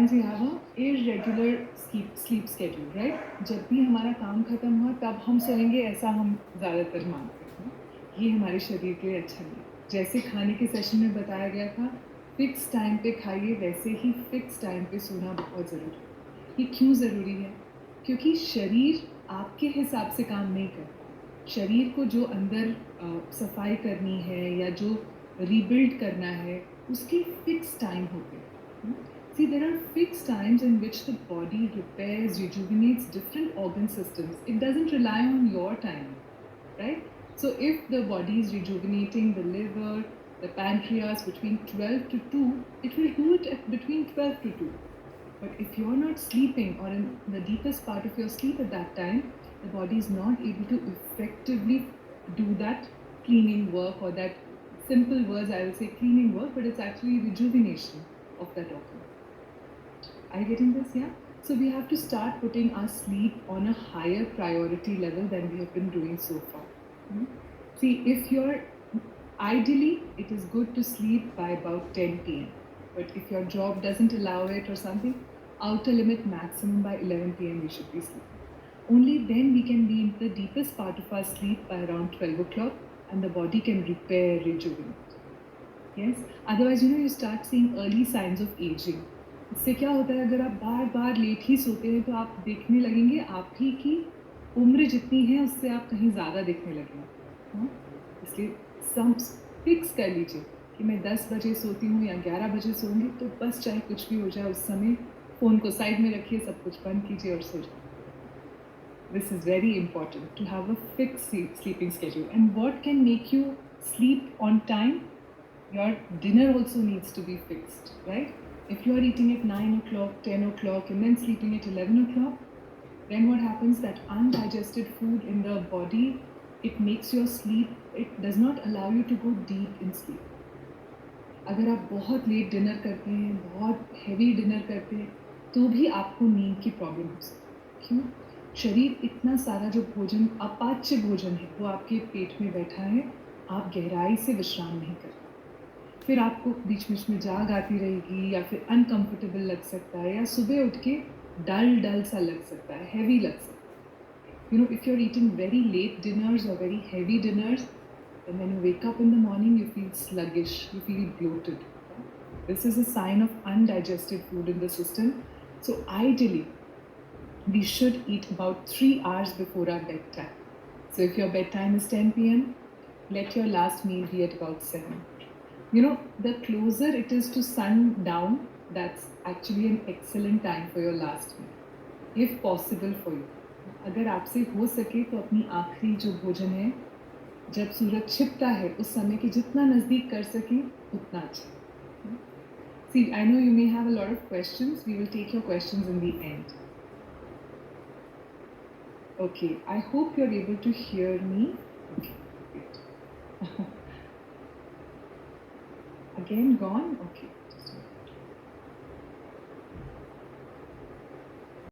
sometimes we have a irregular sleep schedule, right? जब भी हमारा काम खत्म हुआ तब हम सोएंगे, ऐसा हम ज़्यादातर मानते हैं। ये हमारे शरीर के लिए अच्छा नहीं। जैसे खाने के सेशन में बताया गया था, फिक्स टाइम पे खाइए, वैसे ही फिक्स टाइम पे सोना बहुत ज़रूरी है। ये क्यों ज़रूरी है? क्योंकि शरीर आपके हिसाब से काम नहीं करता। शरीर को जो अंदर सफाई करनी है या जो रीबिल्ड करना है, उसके फिक्स टाइम होते हैं। See, there are fixed times in which the body repairs, rejuvenates different organ systems. It doesn't rely on your time, right? So if the body is rejuvenating the liver, the pancreas between 12 to 2, it will do it at between 12 to 2. But if you're not sleeping or in the deepest part of your sleep at that time, the body is not able to effectively do that cleaning work, or that simple words I will say cleaning work, but it's actually rejuvenation of that organ. Are you getting this? Yeah? So we have to start putting our sleep on a higher priority level than we have been doing so far. See, if you're ideally, it is good to sleep by about 10 p.m. But if your job doesn't allow it or something, outer limit maximum by 11 p.m. we should be sleeping. Only then we can be in the deepest part of our sleep by around 12 o'clock, and the body can repair, rejuvenate. Yes? Otherwise, you start seeing early signs of aging. इससे क्या होता है, अगर आप बार बार late ही सोते हैं तो आप देखने लगेंगे आप ही की उम्र जितनी है उससे आप कहीं ज़्यादा दिखने लगेंगे। इसलिए सब फिक्स कर लीजिए कि मैं 10 बजे सोती हूँ या 11 बजे सोऊंगी, तो बस चाहे कुछ भी हो जाए उस समय फ़ोन को साइड में रखिए, सब कुछ बंद कीजिए और सो जाइए। This is very important to have a fixed sleeping schedule. And what can make you sleep on time? Your dinner also needs to be fixed, right? If you are eating at 9 o'clock, 10 o'clock, and then sleeping at 11 o'clock, then what happens, that undigested food in the body, it makes your sleep, it does not allow you to go deep in sleep. अगर आप बहुत late dinner करते हैं, बहुत heavy dinner करते हैं, तो भी आपको नींद की प्रॉब्लम हो सकती है। क्यों? शरीर इतना सारा जो भोजन, अपाच्य भोजन है, वो आपके पेट में बैठा है, आप गहराई से विश्राम नहीं कर पाते। फिर आपको बीच-बीच में जाग आती रहेगी, या फिर अनकंफर्टेबल लग सकता है, या सुबह उठ के डल सा लग सकता है, हेवी लग सकता है। If you're eating very late dinners or very heavy dinners, then when you wake up in the morning, you feel sluggish, you feel bloated. This is a sign of undigested food in the system. So ideally, we should eat about 3 hours before our bedtime. So if your bedtime is 10 p.m., let your last meal be at about 7. The closer it is to sundown, that's actually an excellent time for your last meal, if possible for you. अगर आपसे हो सके तो अपनी आखिरी जो भोजन है, जब सूरज छिपता है उस समय के जितना नज़दीक कर सकें उतना अच्छा। See, I know you may have a lot of questions. We will take your questions in the end. Okay, I hope you're able to hear me. Okay, great. Again gone? Okay.